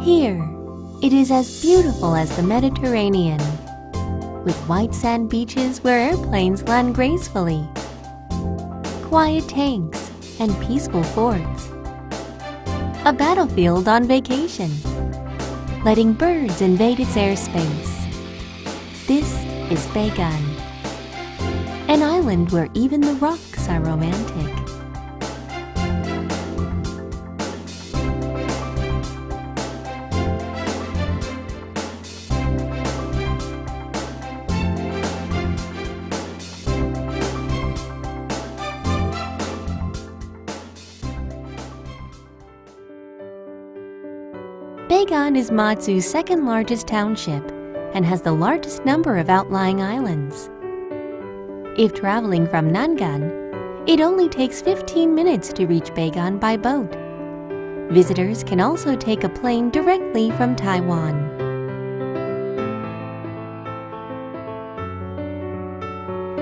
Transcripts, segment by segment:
Here, it is as beautiful as the Mediterranean, with white sand beaches where airplanes land gracefully, quiet tanks and peaceful forts, a battlefield on vacation, letting birds invade its airspace. This is Beigan, an island where even the rocks are romantic. Beigan is Matsu's second largest township and has the largest number of outlying islands. If traveling from Nangan, it only takes 15 minutes to reach Beigan by boat. Visitors can also take a plane directly from Taiwan.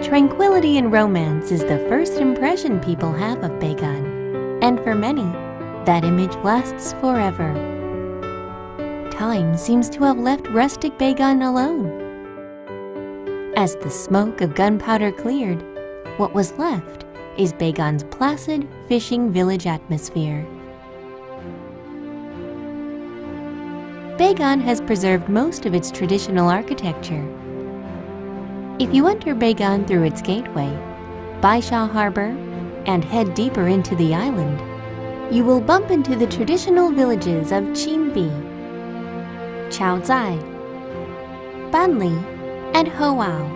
Tranquility and romance is the first impression people have of Beigan, and for many, that image lasts forever. Time seems to have left rustic Beigan alone. As the smoke of gunpowder cleared, what was left is Beigan's placid fishing village atmosphere. Beigan has preserved most of its traditional architecture. If you enter Beigan through its gateway, Baisha Harbor, and head deeper into the island, you will bump into the traditional villages of Chinbi, Chaozai, Banli, and Hoao.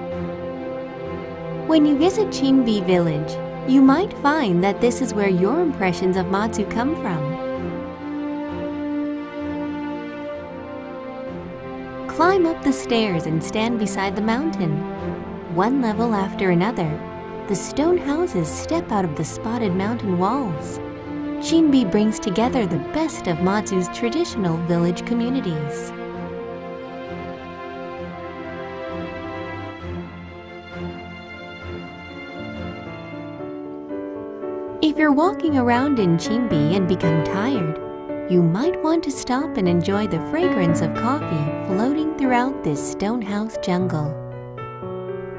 When you visit Chinbi village, you might find that this is where your impressions of Matsu come from. Climb up the stairs and stand beside the mountain. One level after another, the stone houses step out of the spotted mountain walls. Chinbi brings together the best of Matsu's traditional village communities. If you're walking around in Chinbi and become tired, you might want to stop and enjoy the fragrance of coffee floating throughout this stonehouse jungle.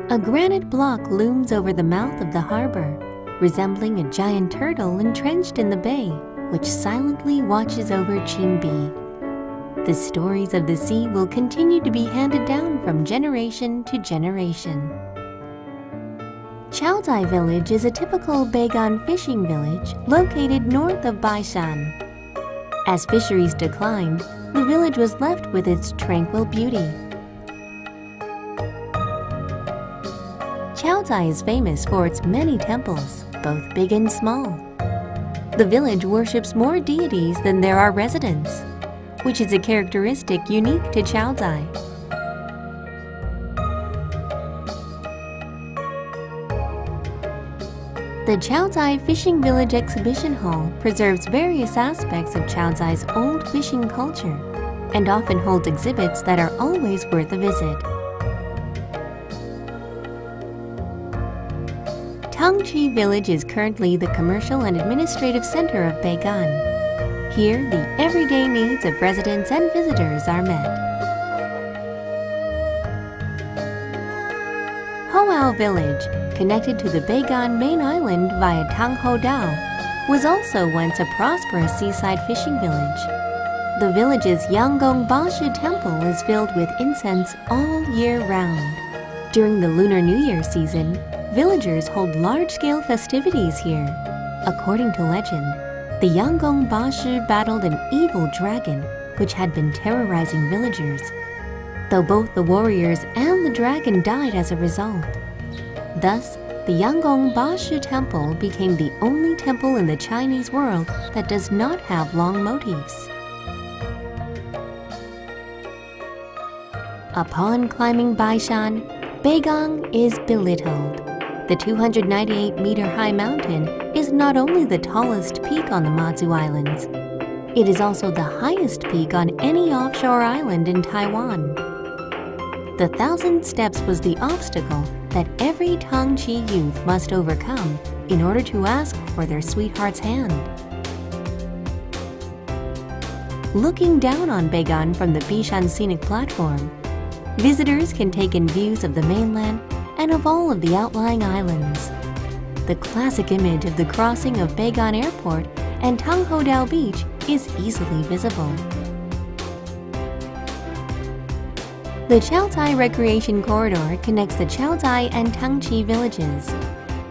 A granite block looms over the mouth of the harbor, resembling a giant turtle entrenched in the bay, which silently watches over Chinbi. The stories of the sea will continue to be handed down from generation to generation. Chaozai village is a typical Beigan fishing village located north of Baishan. As fisheries declined, the village was left with its tranquil beauty. Chaozai is famous for its many temples, both big and small. The village worships more deities than there are residents, which is a characteristic unique to Chaozai. The Chaozai Fishing Village Exhibition Hall preserves various aspects of Chaozai's old fishing culture and often holds exhibits that are always worth a visit. Tangchi Village is currently the commercial and administrative center of Beigan. Here, the everyday needs of residents and visitors are met. Hoao Village, connected to the Beigan main island via Tangho Dao, was also once a prosperous seaside fishing village. The village's Yanggong Bashi temple is filled with incense all year round. During the Lunar New Year season, villagers hold large-scale festivities here. According to legend, the Yanggong Bashi battled an evil dragon which had been terrorizing villagers, though both the warriors and the dragon died as a result. Thus, the Yanggong Bashi Temple became the only temple in the Chinese world that does not have long motifs. Upon climbing Baishan, Beigan is belittled. The 298-meter-high mountain is not only the tallest peak on the Matsu Islands, it is also the highest peak on any offshore island in Taiwan. The 1,000 steps was the obstacle that every Tangchi youth must overcome in order to ask for their sweetheart's hand. Looking down on Beigan from the Bishan Scenic Platform, visitors can take in views of the mainland and of all of the outlying islands. The classic image of the crossing of Beigan Airport and Tanghodao Beach is easily visible. The Chaotai Recreation Corridor connects the Chaotai and Tangchi villages.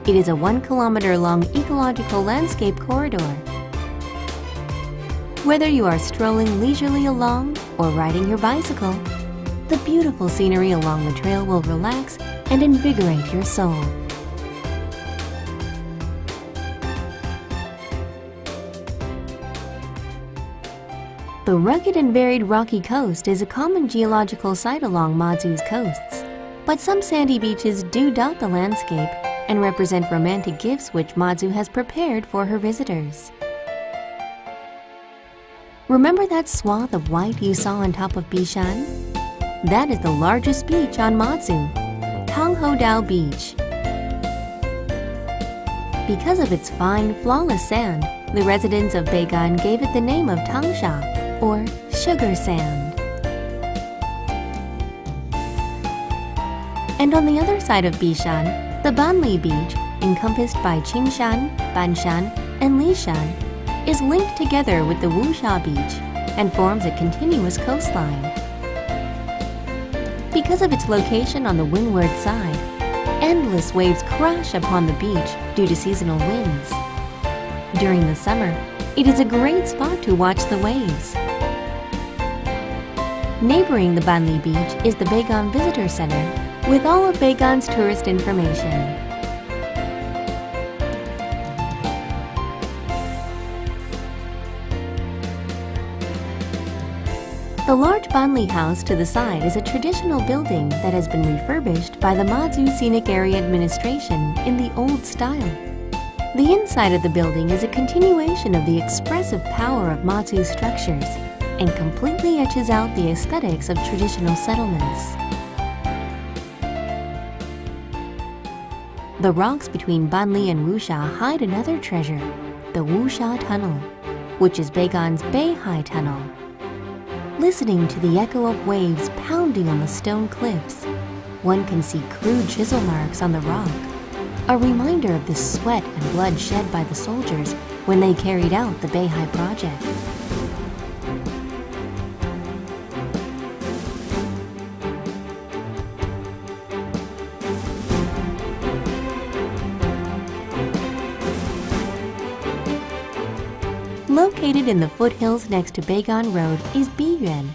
It is a 1-kilometer-long ecological landscape corridor. Whether you are strolling leisurely along or riding your bicycle, the beautiful scenery along the trail will relax and invigorate your soul. The rugged and varied rocky coast is a common geological site along Matsu's coasts, but some sandy beaches do dot the landscape and represent romantic gifts which Matsu has prepared for her visitors. Remember that swath of white you saw on top of Bishan? That is the largest beach on Matsu, Tanghodao Beach. Because of its fine, flawless sand, the residents of Beigan gave it the name of Tangsha, or sugar sand. And on the other side of Bishan, the Banli Beach, encompassed by Qingshan, Banshan, and Lishan, is linked together with the Wusha Beach and forms a continuous coastline. Because of its location on the windward side, endless waves crash upon the beach due to seasonal winds. During the summer, it is a great spot to watch the waves. Neighboring the Banli Beach is the Beigan Visitor Center with all of Beigan's tourist information. The large Banli house to the side is a traditional building that has been refurbished by the Matsu Scenic Area Administration in the old style. The inside of the building is a continuation of the expressive power of Matsu's structures and completely etches out the aesthetics of traditional settlements. The rocks between Banli and Wusha hide another treasure, the Wusha Tunnel, which is Beigan's Beihai Tunnel. Listening to the echo of waves pounding on the stone cliffs, one can see crude chisel marks on the rock, a reminder of the sweat and blood shed by the soldiers when they carried out the Beihai project. Located in the foothills next to Beigan Road is Biyuan,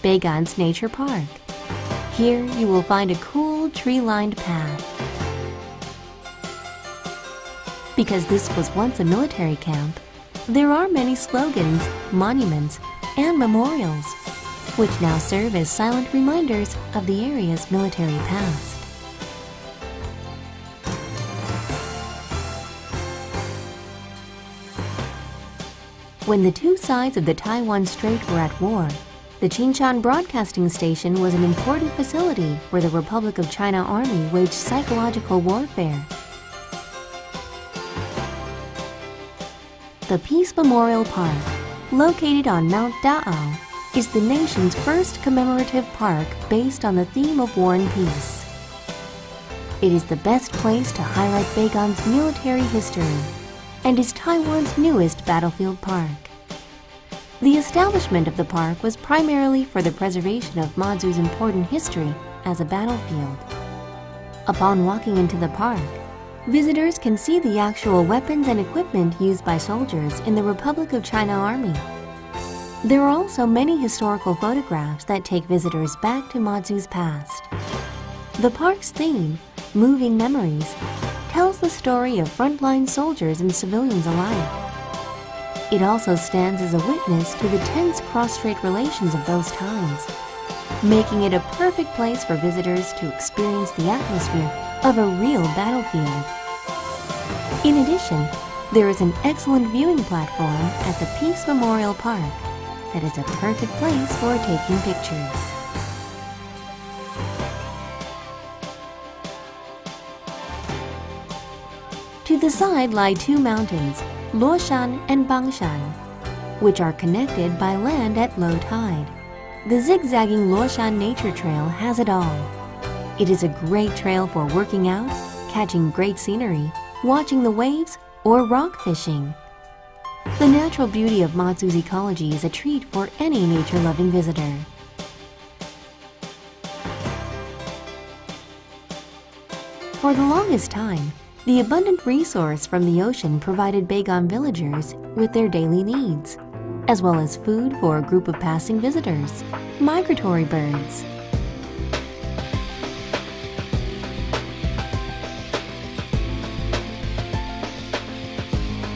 Beigan's nature park. Here you will find a cool tree-lined path. Because this was once a military camp, there are many slogans, monuments, and memorials, which now serve as silent reminders of the area's military past. When the two sides of the Taiwan Strait were at war, the Qingshan Broadcasting Station was an important facility where the Republic of China Army waged psychological warfare. The Peace Memorial Park, located on Mount Da'ao, is the nation's first commemorative park based on the theme of war and peace. It is the best place to highlight Beigan's military history and is Taiwan's newest battlefield park. The establishment of the park was primarily for the preservation of Matsu's important history as a battlefield. Upon walking into the park, visitors can see the actual weapons and equipment used by soldiers in the Republic of China Army. There are also many historical photographs that take visitors back to Matsu's past. The park's theme, Moving Memories, tells the story of frontline soldiers and civilians alike. It also stands as a witness to the tense cross-strait relations of those times, making it a perfect place for visitors to experience the atmosphere of a real battlefield. In addition, there is an excellent viewing platform at the Peace Memorial Park that is a perfect place for taking pictures. To the side lie two mountains, Luoshan and Bangshan. which are connected by land at low tide. The zigzagging Luoshan Nature Trail has it all. It is a great trail for working out, catching great scenery, watching the waves, or rock fishing. The natural beauty of Matsu's ecology is a treat for any nature-loving visitor. For the longest time, the abundant resource from the ocean provided Beigan villagers with their daily needs, as well as food for a group of passing visitors, migratory birds.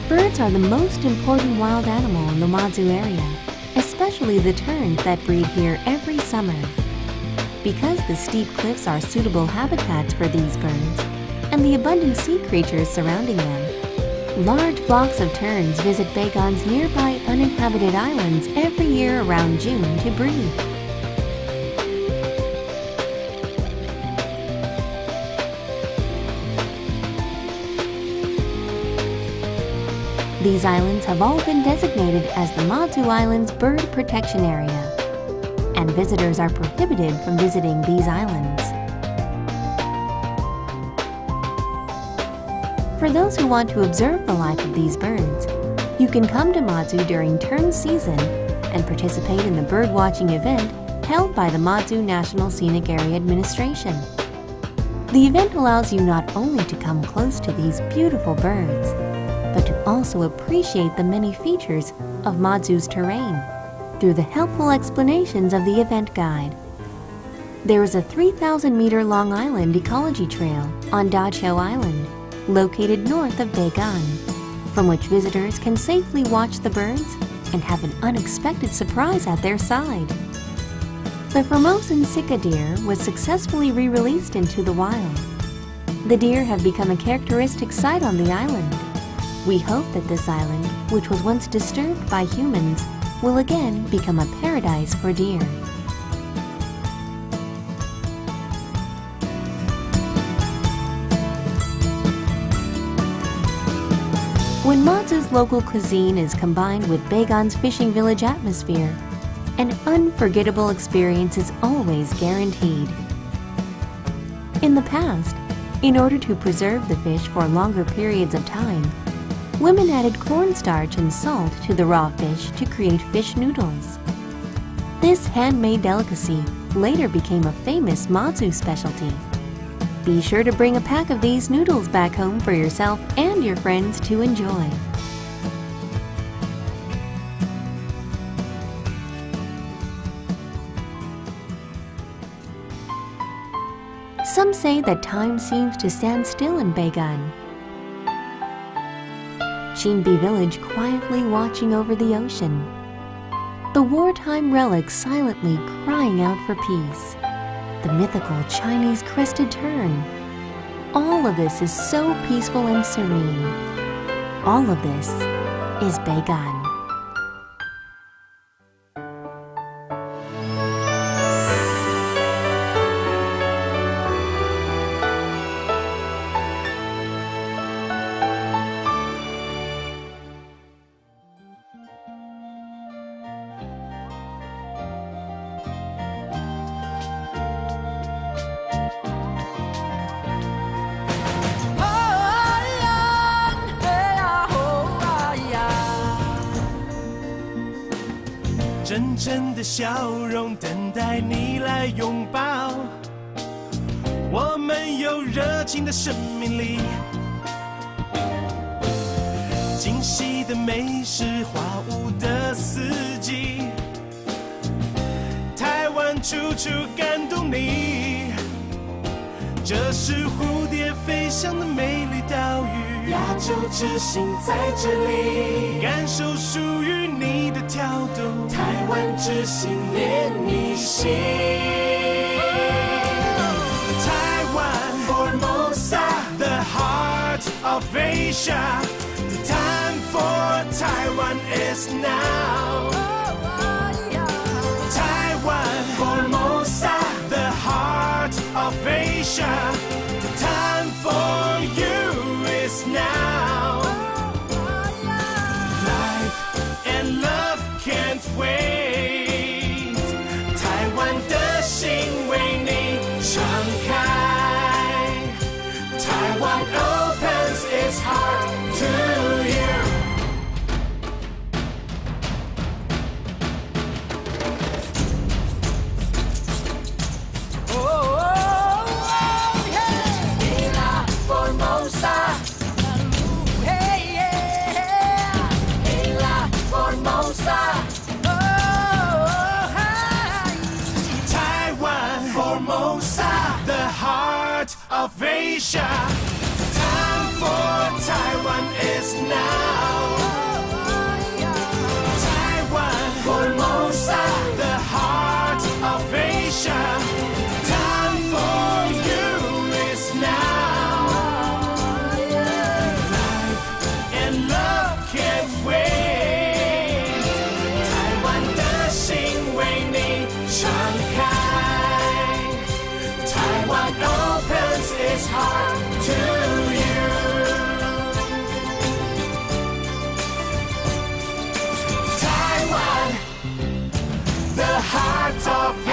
Birds are the most important wild animal in the Matsu area, especially the terns that breed here every summer. Because the steep cliffs are suitable habitats for these birds, and the abundant sea creatures surrounding them, large flocks of terns visit Beigan's nearby uninhabited islands every year around June to breed. These islands have all been designated as the Matsu Islands Bird Protection Area, and visitors are prohibited from visiting these islands. For those who want to observe the life of these birds, you can come to Matsu during tern season and participate in the bird-watching event held by the Matsu National Scenic Area Administration. The event allows you not only to come close to these beautiful birds, but to also appreciate the many features of Matsu's terrain through the helpful explanations of the event guide. There is a 3,000-meter-long island ecology trail on Dachau Island, located north of Beigan, from which visitors can safely watch the birds and have an unexpected surprise at their side. The Formosan sika deer was successfully re-released into the wild. The deer have become a characteristic sight on the island. We hope that this island, which was once disturbed by humans, will again become a paradise for deer. When Matsu's local cuisine is combined with Beigan's fishing village atmosphere, an unforgettable experience is always guaranteed. In the past, in order to preserve the fish for longer periods of time, women added cornstarch and salt to the raw fish to create fish noodles. This handmade delicacy later became a famous Matsu specialty. Be sure to bring a pack of these noodles back home for yourself and your friends to enjoy. Some say that time seems to stand still in Beigan. Shinbi village quietly watching over the ocean. The wartime relics silently crying out for peace. The mythical Chinese crested tern. All of this is so peaceful and serene. All of this is Beigan.真正的笑容等待你来拥抱，我们有热情的生命力，惊喜的美食，花舞的四季，台湾处处感动你，这是蝴蝶飞翔的美丽岛屿，亚洲之星在这里，感受属于你的跳动，台湾之星连你心。台湾 Formosa, the heart of Asia. The time for Taiwan is now. Taiwan Formosa, the heart of Asia. The time for you is now. Life and love of Asia. Time for Taiwan is now. Taiwan, Formosa, the heart of Asia. Time for you is now. Life and love can't wait. Taiwan 的心为你敞开。Taiwan opens its heart to you. Taiwan, the heart of